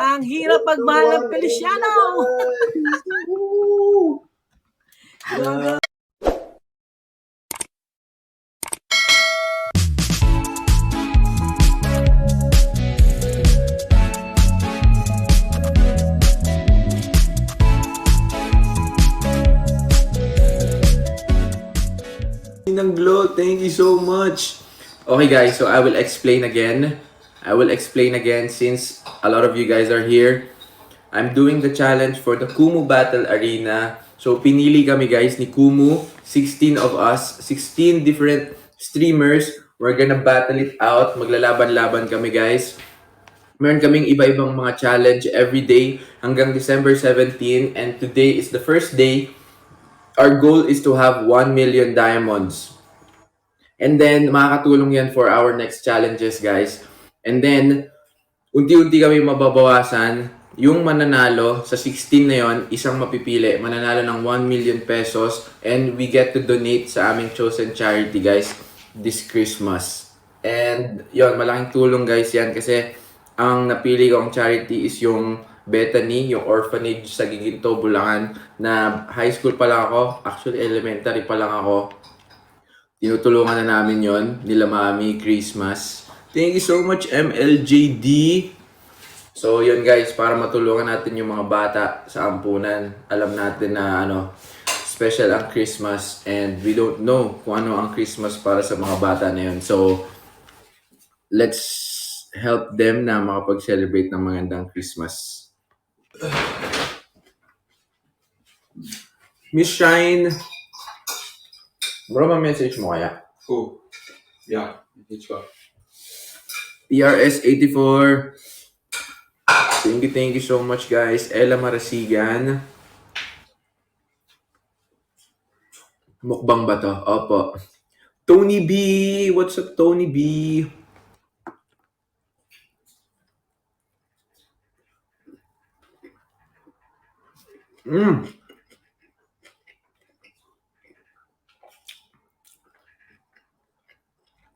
Ang hirap magmahal ng Feliciano. Ng Glow, thank you so much. Okay guys, so I will explain again. Since a lot of you guys are here. I'm doing the challenge for the Kumu Battle Arena. So pinili kami guys ni Kumu, 16 of us, 16 different streamers. We're gonna battle it out. Maglalaban-laban kami guys. Meron kaming iba-ibang mga challenge every day hanggang December 17, and today is the first day. Our goal is to have 1 million diamonds. And then, makakatulong yan for our next challenges, guys. And then, unti-unti kami mababawasan. Yung mananalo sa 16 na yon, isang mapipili. Mananalo ng 1 million pesos. And we get to donate sa aming chosen charity, guys, this Christmas. And, yon, malaking tulong, guys, yan. Kasi, ang napili kong charity is yung Bethany, yung orphanage sa Giginto, Bulacan, na high school pa lang ako. Actually, elementary pa lang ako. Tinutulungan na namin yon nila Mami, Christmas. Thank you so much, MLJD. So, yun guys, para matulungan natin yung mga bata sa ampunan. Alam natin na special ang Christmas, and we don't know kung ano ang Christmas para sa mga bata na yun. So, let's help them na makapag-celebrate ng magandang Christmas. Miss Shine, bro, ma-message mo kaya? Who? Yeah, message ko. PRS84, thank you so much guys. Ella Marasigan, mukbang ba to? Opo. Tony B, what's up Tony B?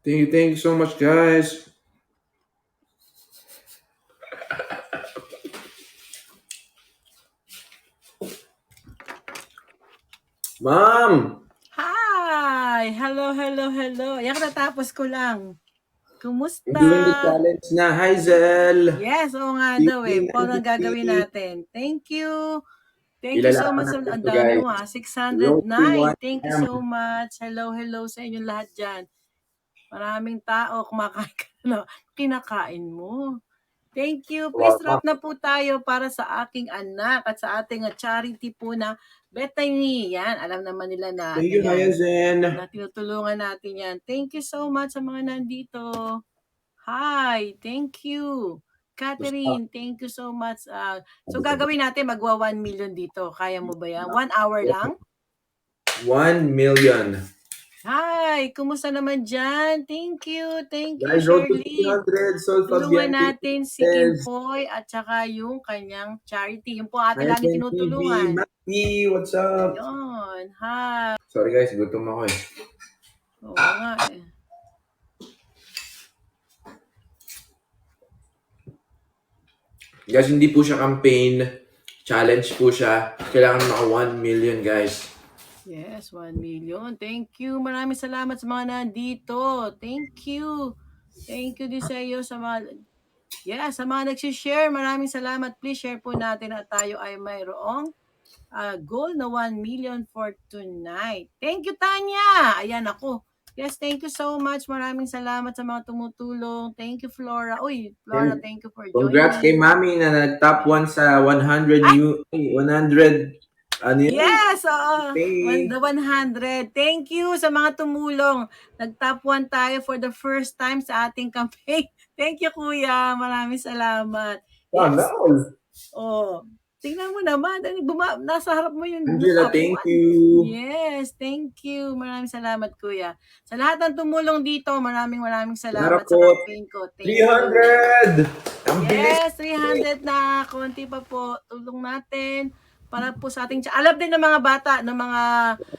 Thank you so much guys. Ma'am! Hi! Hello. Yan, natapos ko lang. Kumusta? Doing the challenge na. Hi, Zel! Yes, oo nga daw eh. Paano ang gagawin natin? Thank you. Thank you so much. Ang dami mo 609. Thank you so much. Hello sa inyong lahat dyan. Maraming tao kumakain kinakain mo. Thank you. Please drop na po tayo para sa aking anak at sa ating charity po na Bethany. Yan, alam naman nila na, Thank you, Hayazen. Na tinutulungan natin yan. Thank you so much sa mga nandito. Hi, thank you. Catherine, thank you so much. So gagawin natin, magwa 1 million dito. Kaya mo ba yan? 1 hour lang? 1 million. Hi, kumusta naman dyan? Thank you, Guys, Shirley. 200, Tulungan natin si Kim Poy at saka yung kanyang charity. Yung po ating lagi tinutulungan. Matty, what's up? Yun, hi. Sorry guys, gutom ako eh. Oo nga eh. Guys, hindi po siya campaign. Challenge po siya. Kailangan maka 1 million guys. Yes, 1 million. Thank you. Maraming salamat sa mga nandito. Thank you. Thank you din sa iyo sa mga sa mga nag-share. Maraming salamat. Please share po natin na tayo ay mayroong goal na 1 million for tonight. Thank you, Tanya. Ayan ako. Yes, thank you so much. Maraming salamat sa mga tumutulong. Thank you, Flora. Uy, Flora, thank you for joining. Congrats kay Mami na nag-top 1 sa 100 100 Yes, oo. The 100. Thank you sa mga tumulong. Nag-top 1 tayo for the first time sa ating campaign. Thank you, Kuya. Maraming salamat. Yes. Oh, tingnan mo naman. Nasa harap mo yung Angela, thank you. Yes, thank you. Maraming salamat, Kuya. Sa lahat ng tumulong dito, maraming salamat sa campaign ko. Thank 300! You. Yes, 300 na. Konti pa po. Tulong natin. Para po sa ating alam din ng mga bata, ng mga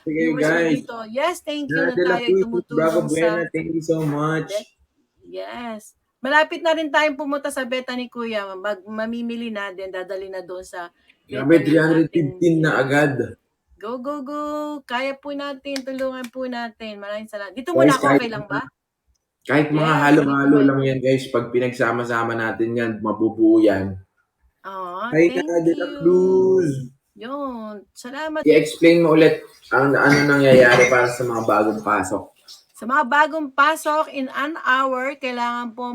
viewers dito. Yes, thank you na tayo tumutulong sa... Thank you so much. Yes. Malapit na rin tayong pumunta sa beta ni Kuya. Mamimili na din, dadali na doon sa Grabe, beta ng ating 315 na agad. Go, go, go! Kaya po natin, tulungan po natin. Maraming salamat. Dito muna Guys, ako, okay lang ba? Kahit mga Yes, halo-halo dito lang yan guys, pag pinagsama-sama natin yan, mabubuo yan. Hi thank ka, De La you. Cruz. Yun, salamat. I-explain mo ulit ang ano nangyayari para sa mga bagong pasok. Sa mga bagong pasok, in an hour, kailangan po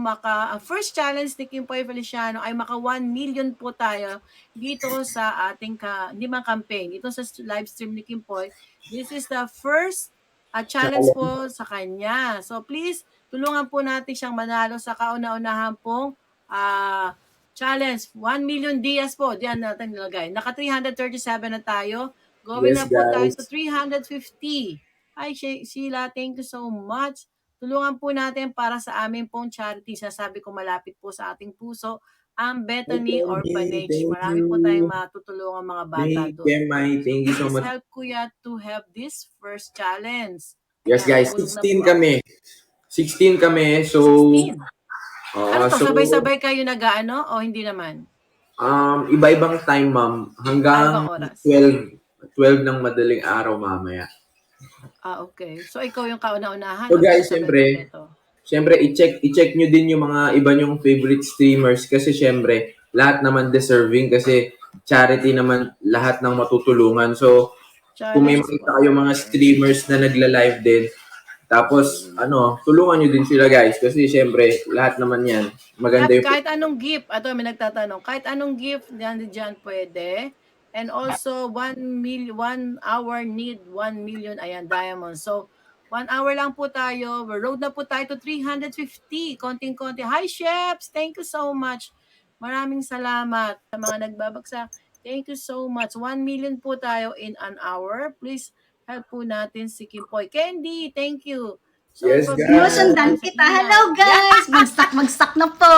first challenge ni Kim Poy Feliciano ay maka 1 million po tayo dito sa ating hindi man campaign, dito sa live stream ni Kim Poy. This is the first challenge po sa kanya. So please, tulungan po natin siyang manalo sa kauna-unahan pong challenge. 1 million Diaz po, diyan natin nilagay. Naka 337 na tayo. Going Yes, na po tayo guys. to 350. Hi Sheila, thank you so much. Tulungan po natin para sa amin pong charity. Sasabi ko malapit po sa ating puso ang Bethany Orphanage. Marami po tayong matutulungan mga bata doon. Thank you so Please much. help Kuya to have this first challenge. Yes guys, 16 kami. 16 kami. So 16. Ano to, sabay-sabay kayo nag-ano o hindi naman? Iba-ibang time, ma'am. Hanggang 12 ng madaling araw mamaya. Okay. So ikaw yung kauna-unahan. So guys, siyempre i-check nyo din yung mga iba nyong favorite streamers kasi siyempre lahat naman deserving kasi charity naman lahat ng matutulungan. So kung may makita kayo mga streamers na nagla-live din, tapos tulungan nyo din sila guys kasi siyempre lahat naman yan. Maganda yung kahit anong gift, may nagtatanong, kahit anong gift diyan pwede. And also 1 hour need 1 million diamonds. So 1 hour lang po tayo. We're road na po tayo to 350. Konting-konti. Hi chefs, thank you so much. Maraming salamat sa mga nagbabagsak. Thank you so much. 1 million po tayo in an hour. Please help po natin si Kim Poy. Candy, thank you. So, yes, guys. Sinusundan kita. Hello, guys! Magsak na po.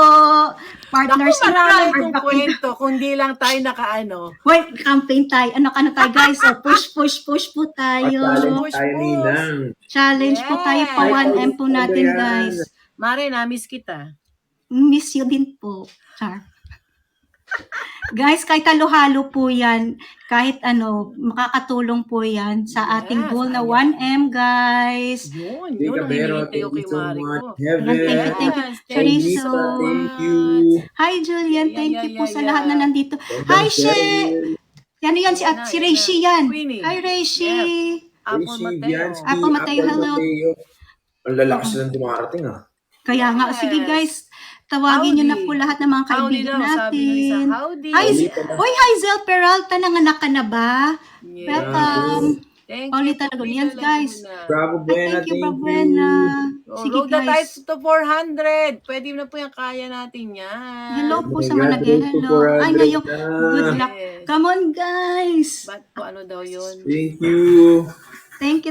Partners in crime. Kung kwento, kundi lang tayo nakaano. Wait, campaign tayo. Ano tayo, guys? So, push po tayo. Challenge po tayo pa 1M po natin, guys. Mare, na-miss kita. Miss you din po. Char. Guys, kahit halo-halo po yan, kahit makakatulong po yan sa ating goal na 1M, guys. Yun ang hinihintay ko kay Mari ko. Thank you. Chorizo. Thank you. Hi, Julian. Thank you po sa lahat na nandito. Hi, She. Yan yan, si Reishi yan. Hi, Reishi. Apple Mateo, hello. Ang lalakas na dumarating Kaya nga, sige guys, tawagin nyo na po lahat ng mga kaibigan natin. Hi, Zel Peralta, nanganak ka na ba? Welcome. Paulita Lagunian, guys. Bravo, Buena. Thank you, Buena. Sige, guys. Tayo to 400. Pwede na po yung kaya natin yan. Hello po sa mga hello. Ay, ngayong good luck. Come on, guys. Ba't po daw yun? Thank you.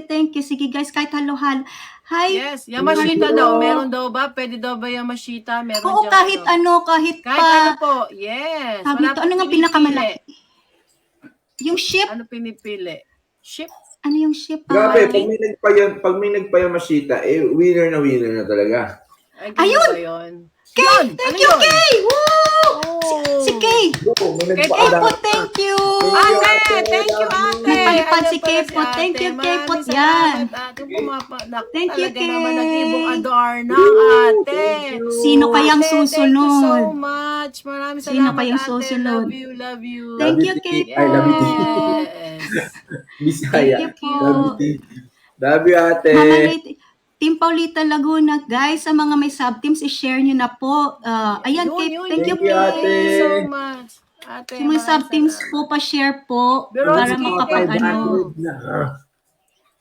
Thank you. Sige, guys, kahit halo-halo. Hi. Yes, Yamashita daw. Meron daw ba? Pwede daw ba Yamashita? Meron Oo, kahit kahit ano po. Yes. Ano nga pinakamalaki? Yung ship. Ano pinipili? Ship? Ano yung ship? Grabe, pag may nagpa-Yamashita, winner na talaga. Ayun! Kay! Thank you, Kay! Woo! Si Kay! Kay po, thank you! Ate! Thank you, ate! Nagpalipad si Kay po. Thank you, Kay po. Yan. Thank you, Kay. Naman nag-ibong Adorna, ate. Sino kayang susunod? Thank you so much. Maraming salamat, Sino kayang susunod? Love you. Thank you, Kay po. I love you. Bisaya. Thank you po. Love you, ate. Team Paulita Laguna, guys, sa mga may sub-teams, i-share nyo na po. Ayan, Kay. Thank you, ate. Thank you so much. Ate, sa mga sub-teams po, pa-share po. Para makapag-ano.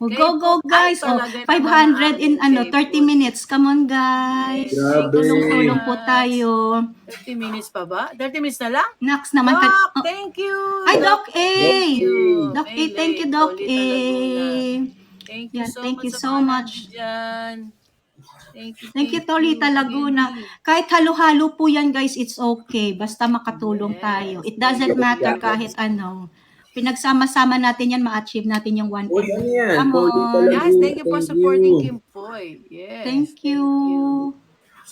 Go, guys. 500 in 30 minutes. Come on, guys. Tulong-tulong po tayo. 30 minutes pa ba? 30 minutes na lang? Next naman. Doc, thank you. Ay, Doc A. Doc A, thank you, Doc A. Thank you so much. Thank you, Tolita Laguna. Kahit halo-halo po yan, guys, it's okay. Basta makatulong tayo. It doesn't matter kahit ano. Pinagsama-sama natin yan, ma-achieve natin yung 1M. Yes, thank you for supporting Kim Poy. Yes. Thank you.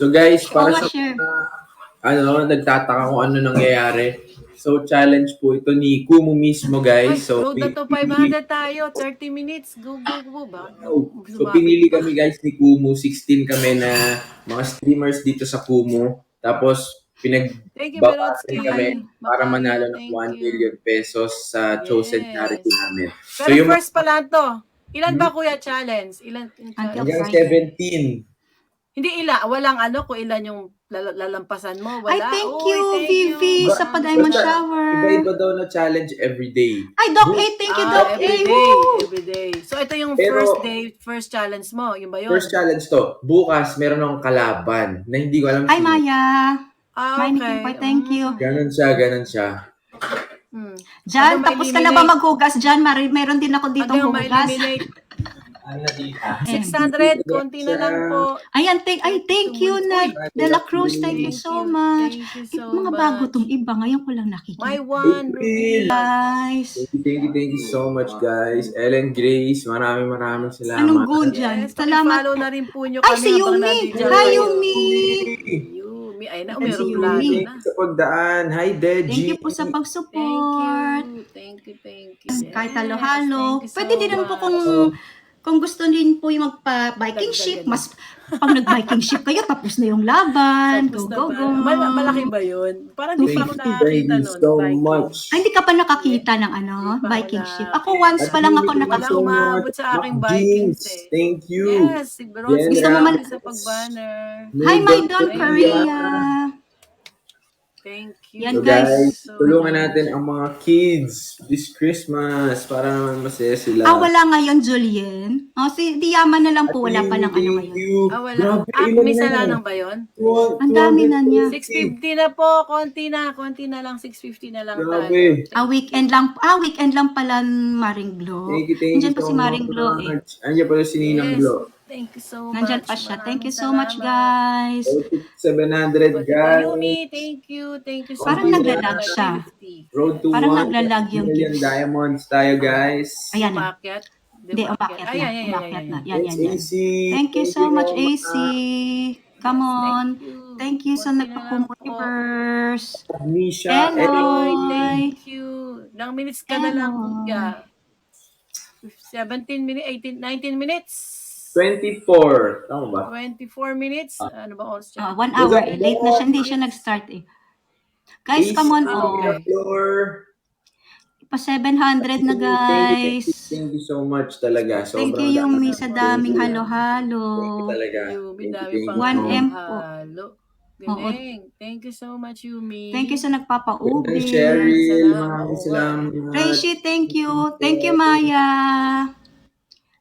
So guys, Oo para nga, sa share. nagtataka kung ano nangyayari. So challenge po ito ni Kumu mismo Ay, guys. So road na to 500 tayo. 30 minutes. Go, go, go ba? So pinili kami guys ni Kumu, 16 kami na mga streamers dito sa Kumu. Tapos Thank you, pinagbabatan kami Berotsky. para manalo Makayo, ng thank 1 you. million pesos sa chosen charity Yes. namin. So Pero yung first pa lang to. Ilan ba, Kuya, challenge? Ilan yung Until hanggang Friday. 17. Hindi walang kung ilan yung lalampasan mo. Ay, Wala. thank Uy, you, thank Vivi, you. sa pa-diamond Basta, shower. Iba-iba daw na challenge every day. Ay, Doc A, thank you, Doc A. Every day. So, ito yung Pero- first challenge mo. Yung ba yun? First challenge to. Bukas, meron akong kalaban na hindi ko alam Ay, sino. Maya. Okay. Maya Kimpoy, thank you. Ganon siya. Jan, Ano tapos ka na ba maghugas dyan? Meron din ako dito Hanggang hugas. ma-eliminate. Ano na tita? 600, konti na lang po. Ayan, thank you, Nat De La Cruz. Thank you so much. Thank you so Mga much. bago tong iba. Ngayon ko lang nakikita. My one, April. Guys. Thank you so much guys. Ellen Grace, maraming salamat. Anong go dyan? Yes, Salamat. follow na rin po nyo Ay, kami si habang Yumi. nandito. Hi, Yumi. Yumi. Ay na, Si meron Yumi. plano Thank na. you sa pagdaan. Hi, Deji. Thank you po sa pag-support. Thank you. Kahit Yes, halo-halo. thank you so Pwede din naman po kung gusto din po yung magpa-Viking ship, mas pag nag-Viking ship kayo, tapos na yung laban. Tapos Go. Malaki ba yun? Parang di pa ako nakakita Thank you nun. so Viking. much. Ay, hindi ka pa nakakita ng Hindi pa Viking ako ship. Ako once pa lang ako Wala nakakita. umabot sa aking Mac Vikings Jeans, eh. Thank you. Yes, si Bronze. Gusto mo man- Sa pag-banner. Hi, my Don Thank you. Korea. Thank you. Yan, So guys, So tulungan much. natin ang mga kids this Christmas para naman masaya sila. Wala ngayon, Julien. Si Diyaman na lang po. Wala pa lang ano Thank ngayon. you. Wala. Grabe, ilan May na salanang yan? ba yun? Ang dami na niya. 650 na po. Konti na lang. 650 na lang tayo. Grabe. Weekend lang pala Maring Glo. Thank you Nandiyan pa so si Maring Glo eh. much. Andiyan pala si Ninang Yes. Glo. Thank you so much. Nandyan pa siya. Thank you so much, Salamat. guys. 700 guys. Yumi, thank you so Parang much. naglalag siya. Road to Parang 1 naglalag yung million gifts. diamonds tayo guys. Ayan na. Umakyat? Hindi, umakyat na. Umakyat na. Yan. It's AC. Thank you so much, AC. Come Yes, on. thank Thank you. you sa Konti na lang po. nagpa-converse. Nisha. Eloy, Eloy. thank you. Ilang minutes ka na lang, Eloy. kuya? 17 minutes, 19 minutes. 24. Tama ba? 24 minutes. Ano ba oras siya? 1 hour eh. Late na siya. Hindi siya nag-start eh. Guys, come on. Okay. Floor. Pa 700 na, guys. Thank you so much talaga. Thank Sobrang you, Yumi, dami. sa daming Thank you halo-halo. talaga. Yumi, Thank dami you, pang 1M po. halo. Galing. Thank you so much, Yumi. Thank you sa nagpapaubi. Cheryl, Salamat. maraming salamat. Reishi, thank you. Thank you, Maya.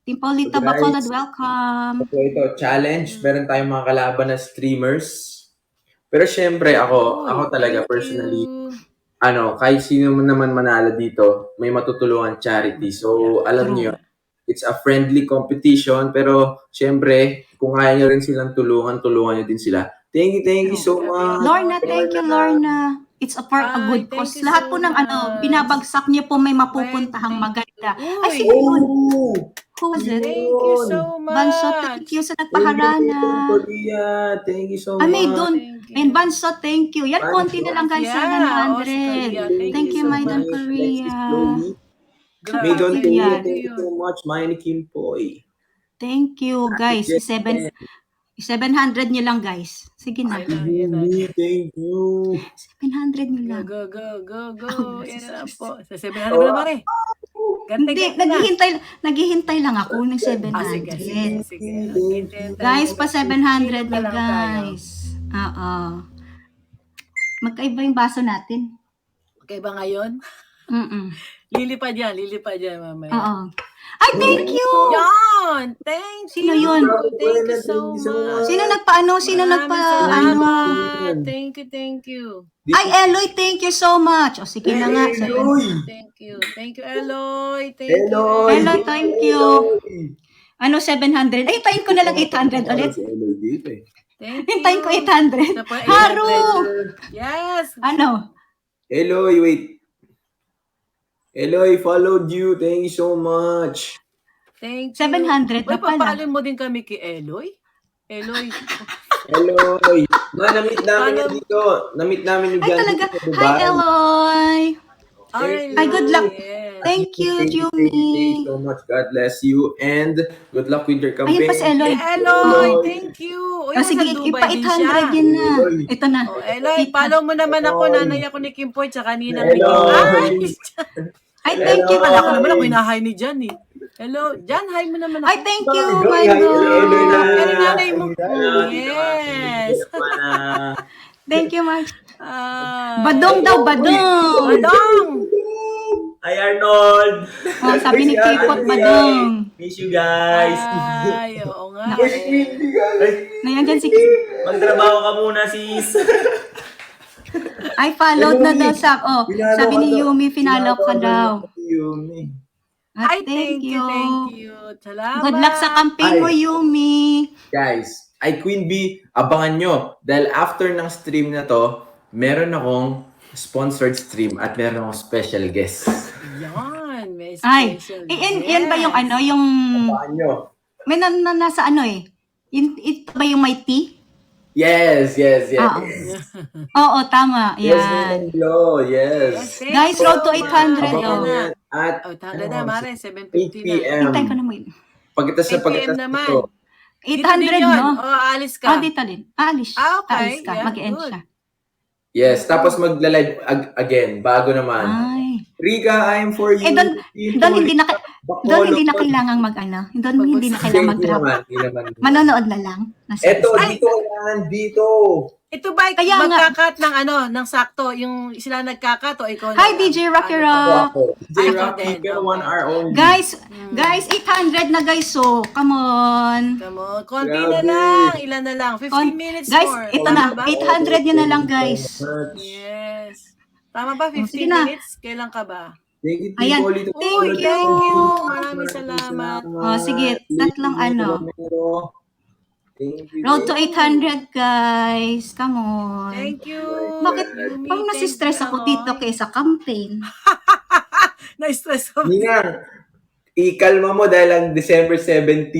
Team Paulita Guys. Bacolod, welcome. So ito, challenge. Meron tayong mga kalaban na streamers. Pero syempre ako talaga Thank personally, you. kahit sino naman manalo dito, may matutulungan charity. So, alam True. niyo, it's a friendly competition, pero syempre, kung kaya niyo rin silang tulungan niyo din sila. Thank you so much. Lorna, thank you, Lorna. It's for a good Ay, thank cause. you Lahat so po ng much. binabagsak niyo po may mapupuntahang maganda. Ay, Uy, sino yun? Oh! Who was it? thank you so much. Banso, thank you sa nagpaharana. Thank you so May much. doon. Thank you. And Banso, thank you. Yan, konti na lang guys, Yeah, 700. Thank you, my Don Korea. Grabe. May Don Korea, Yan. thank you so much. Mine Kim Poy. Thank you, guys. 700 nyo lang, guys. Sige na. Thank you. 700 nyo lang. Go. Yan na lang po. Sa 700 na pare. Hindi, naghihintay lang ako ng 700. Sige. Guys, pa 700 na, Lang tayo. guys. Magkaiba yung baso natin. Okay ba ngayon? Lilipad yan mamaya. Oo. Ay, thank you! Yan! Thank you! Sino yun? Thank you so much. Sino nagpa-ano? Salamat. Thank you. Ay, Eloy, thank you so much. O, sige na nga. Thank you, Eloy. Eloy. Eloy, thank you. 700? Ay, hintayin ko na lang 800 ulit. Thank you. Hintayin ko 800. Isa pa, 800. Haru! Yes! Eloy, wait. Eloy, followed you. Thank you so much. Thank you. 700 na Uy, pala. papaalin mo din kami kay Eloy. Eloy. Eloy! Na-meet namin Paano? yun dito. Na-meet namin yung Ay, talaga. dito sa Hi, Dubai. Eloy. Alright, Ay, good luck. yes. Thank you, Thank you Jumi. so much. God bless you. And good luck with your Ayun pa si campaign. Eloy. Eloy, thank you. O, yung Sige, sa Dubai din siya. ipa-800 yun na. Ito na. O, Eloy, follow mo naman ako. Nanay ako ni Kimpoy, tsaka Ninang Nicole. Eloy! Ay, thank you. Kala ko naman ako hinahay ni Jan eh. Hello, Jan, hi mo naman ako. Ay, thank you, Eloy, Mando. Eloy na. Ano nanay mo? Yes. Yes. Thank you, Mark. Ah, Badong daw, badong. Badong! Hi, Arnold! Oh, sabi ni K-pop, badong. Miss you guys! Ay, oo nga. Ngayon dyan si Magtrabaho ka muna, sis! Ay, followed na daw sabi ni Yumi, finalo ka daw. Yumi. Ay, At thank you. Salamat. Good luck sa campaign mo, Yumi. Guys, ay Queen Bee, abangan nyo. Dahil after ng stream na to, meron akong sponsored stream at meron akong special guest. Yan, may Ay, special. yan ba yung yung Abangan nyo. may nasa ito ba yung may tea? Yes. Oo, tama. Yes, Yan. Nilo. Yes. Thank Guys, you road to so 800, much. Abangan oh. yan at Oh, tanda na, Mare, 7:50 8 na. p.m. Hintay ko na mo yun. Pagkitas 8 p.m. nito. naman. 800, Dito din yun. no? O, alis ka. Dito din. Alis. Okay. Alis ka. Yeah, Mag-end good. siya. Yes, tapos magla-live again, bago naman. Ay. Riga, I am for you. Doon hindi na kailangang Doon hindi na kailangang mag-drop. Manonood na lang. Eto, dito. Ito ba, Kaya nga. magkakat ng sakto, yung sila nagkakat o ikaw na Hi, lang? DJ Rocky Ano? Rock. DJ Ay, Rocky, okay. pero 1 hour only. Guys, 800 na guys. So, come on. Come on, konti Grabe. na lang. Ilan na lang? 15 minutes Guys, more. ito Tama na. ba? 800 yun na lang, guys. Yes. Tama ba? 15 sige na. minutes? Kailan ka ba? Thank you, Ayan. Tito. Thank you. Maraming salamat. Sige, tatlong Thank you. Road to 800, guys. Come on. Thank you. Bakit? Yumi, Parang thank nasistress you. ako dito kaysa campaign. Na-stress ako. Ninang, ikalma mo dahil ang December 17.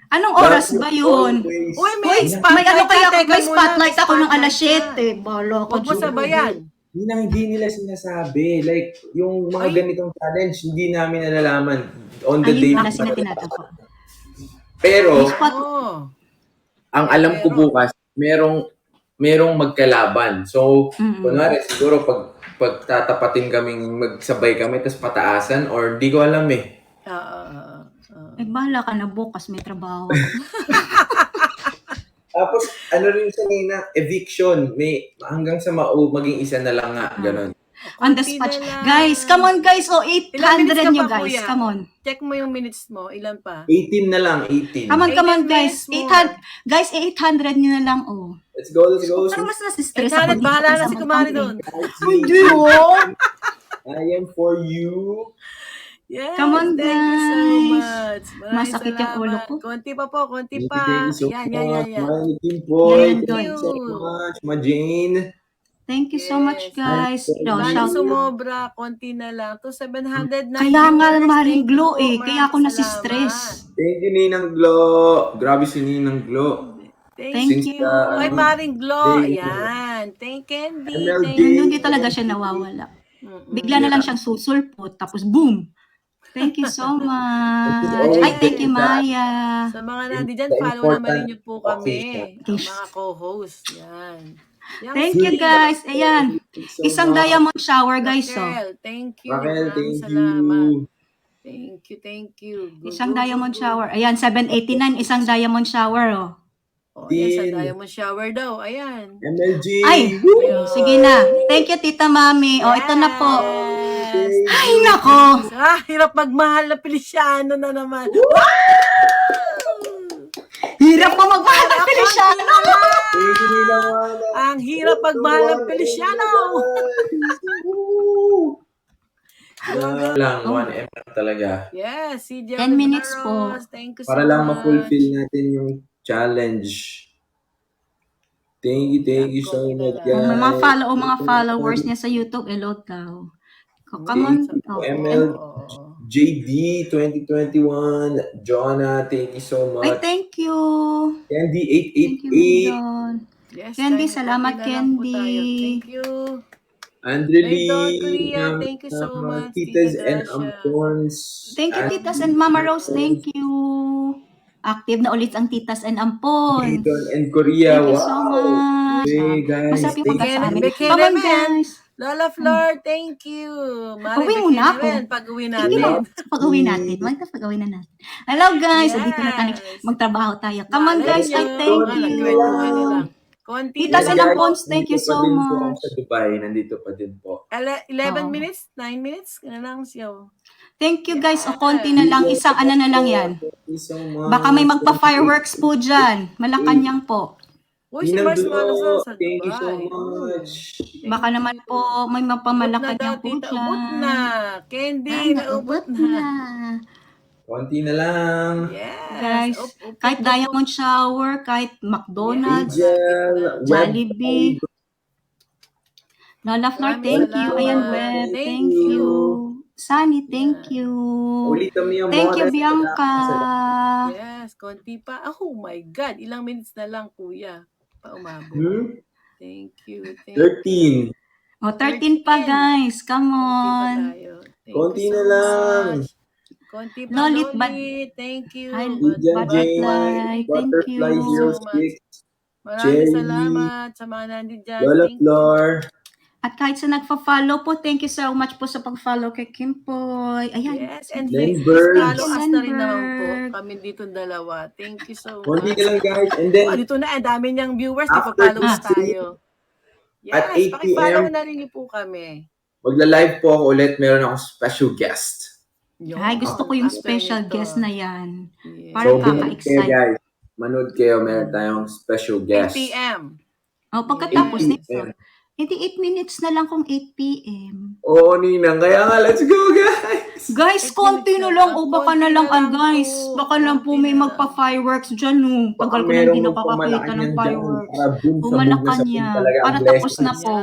Anong oras ba yun? Uy, May spotlight ako ng alas 7. Balo ko, Huwag mo sabayan. Ninang, hindi nila sinasabi. Like, yung mga Ay. ganitong challenge, hindi namin nalalaman on the day. Ayun pala tinatapo. Pero, Oh. ang alam ko bukas, merong magkalaban. So, kunwari, siguro pagtatapatin kaming magsabay kami, tapos pataasan, or di ko alam eh. Bahala ka na bukas, may trabaho. Tapos, ano rin sa Nina, eviction. May, hanggang sa maging isa na lang nga, ganun. On the spot. Guys, come on guys. Ilang minutes 800 ka nyo pa, guys. kuya? Come on. Check mo yung minutes mo. Ilan pa? 18 na lang, 18. Come on 18 guys. minutes 800. Guys, 800 nyo na lang, oh. Let's go. Parang mas nasistress 800, ako dito. bahala na kaysa si Kumari mag-campaign. doon. Hindi, oh. I am for you. Yes, Come on, thank you so guys. much. Maraming Masakit yung ulo salamat. ko. Konti pa po, konti Thank pa. you so Yan. much. My Kimpoy. Yan, Thank you so good. much. Ma Jane. Thank you so much, guys. No, Lalo shout sumobra, konti na lang. To 700 na. Kailangan viewers. Maring Thank Glow you. eh. Kaya ako Maraming nasistress. salamat. Thank you, Ninang Glo. Grabe si Ninang Glo. Thank Thank you. you. Ay, Maring Glow. Thank you. Ayan. Thank Candy. MLG. Hindi talaga siya nawawala. Bigla na lang siyang susulpot. Tapos boom. Thank you so much. Ay, thank you, Maya. Sa mga nandi dyan, follow naman niyo po kami. Ang mga co-host. Yan. Thank you, guys. Ayan. Isang diamond shower, guys. Oh. Raquel, thank you. Raquel, Maraming thank salamat. you. Thank you. Go, Isang go, diamond go, go. shower. Ayan, 789. Isang diamond shower, oh. Oh, ayan, sa Din. diamond shower daw. Ayan. MLG. Ay! Sige na. Thank you, Tita Mami. O, ito na po. Yes. Ay, nako. Hirap magmahal na Feliciano na naman. Hirap pa magmahal ng Feliciano. Thank you, Ninang Wala. Ang hirap magmahal ng Feliciano. Lang, 1M talaga. Yes, si 10 minutes po. Thank you so Para lang much. ma-fulfill natin yung challenge. Thank you so much, guys. Mga followers niya sa YouTube, hello daw. Come on. ML. JD 2021. Jonah, thank you so Ay, much. thank you. Candy Thank you, 888. Don. Yes, Candy, kahit salamat, konti na lang po tayo. Candy. Thank you. Andre Maydon Lee, Korea, thank you so much. Tita Titas and Gracia. Ampons. Thank you, Titas and Mama Rose. Thank you. Active na ulit ang Titas and Ampon. Maydon and Korea. Thank you Wow. so much. Hey, guys. Masarap yung pagka sa amin. Bekele Come on, Men. guys. Lola Flor, thank you. Mari Uwi muna ako. pag-uwi Sige natin. mo, pag-uwi natin. Pag-uwi na natin. Hello, guys. Yes. Dito na tayo. Magtrabaho tayo. Come on, Malay guys. nyo. Ay, thank you. Nagkwentuhan nila. Konti Titas na and lang. Ampons, thank you so Nandito pa din po ako much. sa Dubai. Nandito pa din po. 11 Oo. minutes? 9 minutes? Ano lang siya? Thank you, guys. O, konti na lang. Isang ano na lang yan. Thank you so much. Baka may magpa-fireworks po dyan. Malacanang po. Uy, si Ninang Mars Malos Dulo, sa thank you so Dubai. much. Baka naman po may magpamalacanang po Tita, ubot dyan. na. Candy, Ay, naubot naubot na. na. Konti na lang. Yes. Guys, Up. kahit Diamond Shower, kahit McDonald's, Angel, Jollibee. Web, Lola Flor, Maraming thank you. Ayan, salamat. Web, Thank thank you. Sunny, thank you. Ulit kami ang Thank you, Mores. Bianca. Yes, konti pa. Oh my God, ilang minutes na lang, kuya. Pa umabot. Thank you. 13. O, 13 pa, guys. Come Konti pa on. tayo. Thank Konti you so na lang. much. Konti pa, Lolit, Lolit. Thank you. Hi, Lydian Butterfly. James, Thank Butterfly you. 06, Maraming Cherry, salamat sa mga nandito dyan. Lola Thank you. Flor. At kahit sa nagpa-follow po, thank you so much po sa pag-follow kay Kimpoy. Ayan. Yes, and Lenberg. follow us na rin naman po. Lenberg. Kami dito dalawa. Thank you so Konti much. na lang, guys. And then, Dito na, ang dami niyang viewers. After Di pa follow this tayo. at Yes, 8 paki-follow p.m. na rin niyo po kami. magla-live po ako ulit. Meron akong special guest. Yun. Ay, gusto ko yung After special nito. guest na yan. Yes. Parang So, manood kayo, kaka-excite. guys. Manood kayo. Meron tayong special 8 guest. p.m. O, pagkatapos 8 nito, p.m. hindi 8 minutes na lang kung 8 p.m. Oo, Ninang. Kaya nga, let's go, guys. Guys, 8 konti minutes na na lang. lang. O, baka Konti na lang, na lang guys. po. Baka lang po Konti may na lang. magpa-fireworks dyan, no. Tagal ko na hindi nakakakita ng fireworks. Para boom sa boom na sa boom Malacanang. talaga ang Para tapos na blessings. po.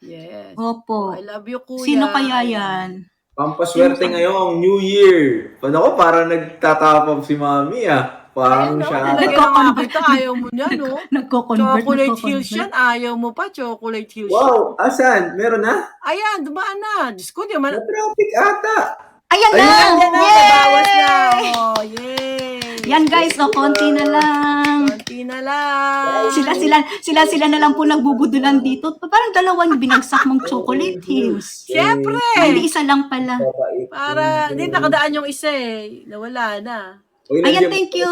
Yes. Opo. I love you, kuya. Sino kaya yan? Pampaswerte ngayong New Year. Ako, parang nagtatapang si Mami, ah. Parang Ayan, no? siya. Talaga naman kita. Ayaw mo niya, no? Nagko-convert. Chocolate hills yan. Ayaw mo pa. Chocolate hills. Wow, asan? Meron na? Ayan, dumaan na. Diyos ko, di man. Na-traffic ata. Ayan na! Ayan Ayan na, Yay! nabawas na. Oh, yay. Yan guys, o konti na lang. Konti na lang. Sila na lang po nagbubudulan dito. Parang dalawang binagsak mong chocolate hills. Siyempre. Hindi isa lang pala. Para, hindi nakadaan yung isa eh. Nawala na. Ayan, thank you.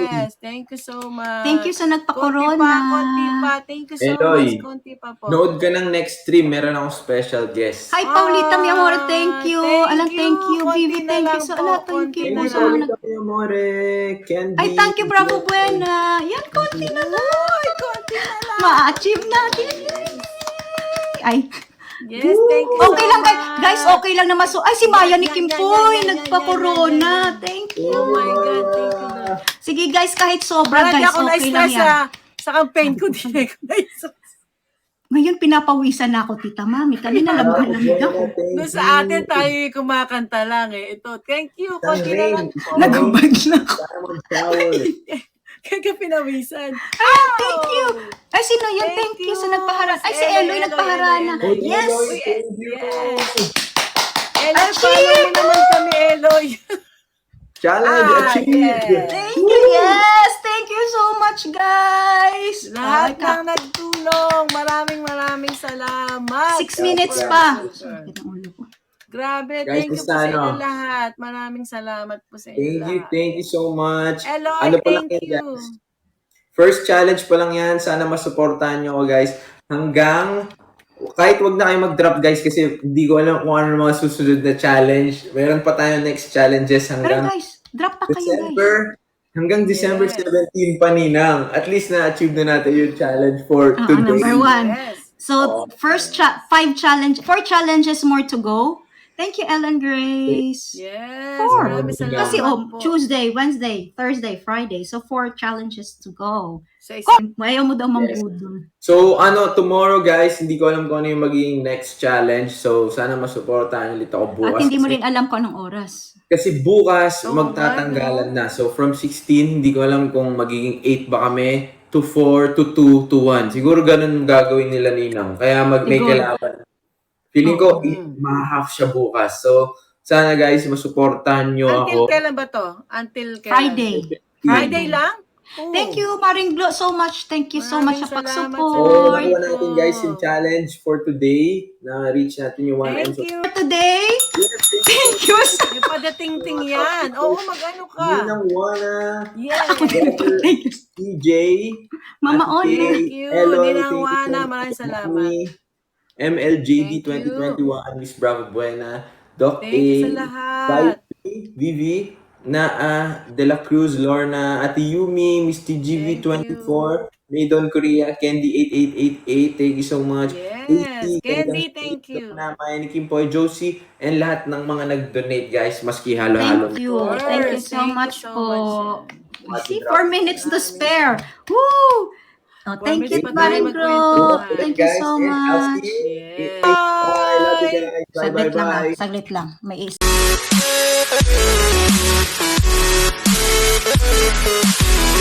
Yes, thank you so much. Thank you sa nagpa-corona. Konti pa. Thank you so Eloy, much. Konti pa po. Nood ka ng next stream. Meron akong special guest. Hi, Paulita, mi amore, thank you. Thank you. Konti Vivi, na thank lang you. So, po, ala, thank konti you. na po lang. sa mga nag- Paulita, mi amore. Candy. Ay, thank you, Bravo Buena. Yan, konti na lang. Ay, konti na lang. Ma-achieve natin. Ay, Yes, thank you okay so lang much. guys, okay lang naman. So, ay, si Maya ni Yan, Kim yan, Poy, yan, yan, nagpa-corona. yan. Thank you. Oh my God, thank you. Lord. Sige guys, kahit sobra Parang di guys, ako okay lang na-stress yan. sa campaign ko. Di ko na-stress. Ngayon, pinapawisan na ako, Tita Mami. Kanina lamig ako. Doon sa atin tayo kumakanta lang eh. Ito, thank you. Konti na lang po. Nagubad na ako. Kaya pinawisan. Ay, thank you. Ay, sino yan? Thank you sa nagpaharana. Ay, si Eloy nagpaharana. Eloy. Yes. Yes. Eloy, Achieve! follow mo naman kami, Eloy. Challenge achieved. yes. Thank you. Yes. Thank you so much, guys. Lahat Ay, ng nagtulong. Maraming salamat. 6 minutes pa. Grabe, Guys, thank you po basta sa inyo ano. lahat. Maraming salamat po sa inyo lahat. Thank you so much. Eloy, Ano pa lang thank yan, you. guys? First challenge pa lang yan. Sana masuportahan nyo ako, guys. Hanggang, kahit wag na kayo mag-drop, guys, kasi hindi ko alam kung ano mga susunod na challenge. Meron pa tayo next challenges Pero hanggang guys, drop pa kayo guys. December. Hanggang December Yes. 17 pa, Ninang. At least na-achieve na natin yung challenge for today. Number 1. Yes. So, 4 challenges more to go. Thank you, Ellen Grace. Yes, 4. maraming salamat Kasi po. Tuesday, Wednesday, Thursday, Friday. So 4 challenges to go. Sa isang Ayaw mo daw mambudol. So, tomorrow guys, hindi ko alam kung ano yung magiging next challenge. So, sana masuportahan ulit ako bukas. At hindi mo rin alam kung anong oras. Kasi bukas, Oo magtatanggalan na. So, from 16, hindi ko alam kung magiging 8 ba kami, to 4, to 2, to 1. Siguro ganun gagawin nila, Ninang. Kaya may Siguro. kalaban. Feeling ko, Mm. ma-half siya bukas. So, sana guys, masuportahan nyo Until ako. kailan ba to? Until kailan? Friday. Friday lang? Oh. Thank you, Maring Glo, so much. Thank you so much sa Maraming salamat So, pag-support. nakuha natin guys yung challenge for today. Na-reach natin yung 1 Thank you. Today, thank you so Yung padating-ting yan. Oo, mag-ano ka. Ninang Juana, Yes. Thank you. TJ, Mama Ate Ona. Kay, Thank you, Eloy, Ninang thank you Juana. so Maraming much, salamat. Mami, MLJD Thank you. 2021, Miss Bravo Buena, Doc Thank you sa A, lahat. Vivi, Naa, De La Cruz, Lorna, Ate Yumi, Miss TGV Thank 24, Maydon Korea, Candy 8888, thank you so much. Yes. Candy, thank you. Namay ni Kimpoy, Josie, and lahat ng mga nag-donate guys, maski halo-halo. Thank you. Of Thank you course. so much so po. much. See, 4 minutes to spare. Woo! Oh, thank you, minutes pa tayo Maring Glo. magkwentuhan. Thank you so And I'll much. see you. Yes. Bye. Love you guys. Bye, bye, Saglit lang, bye. saglit lang. May is.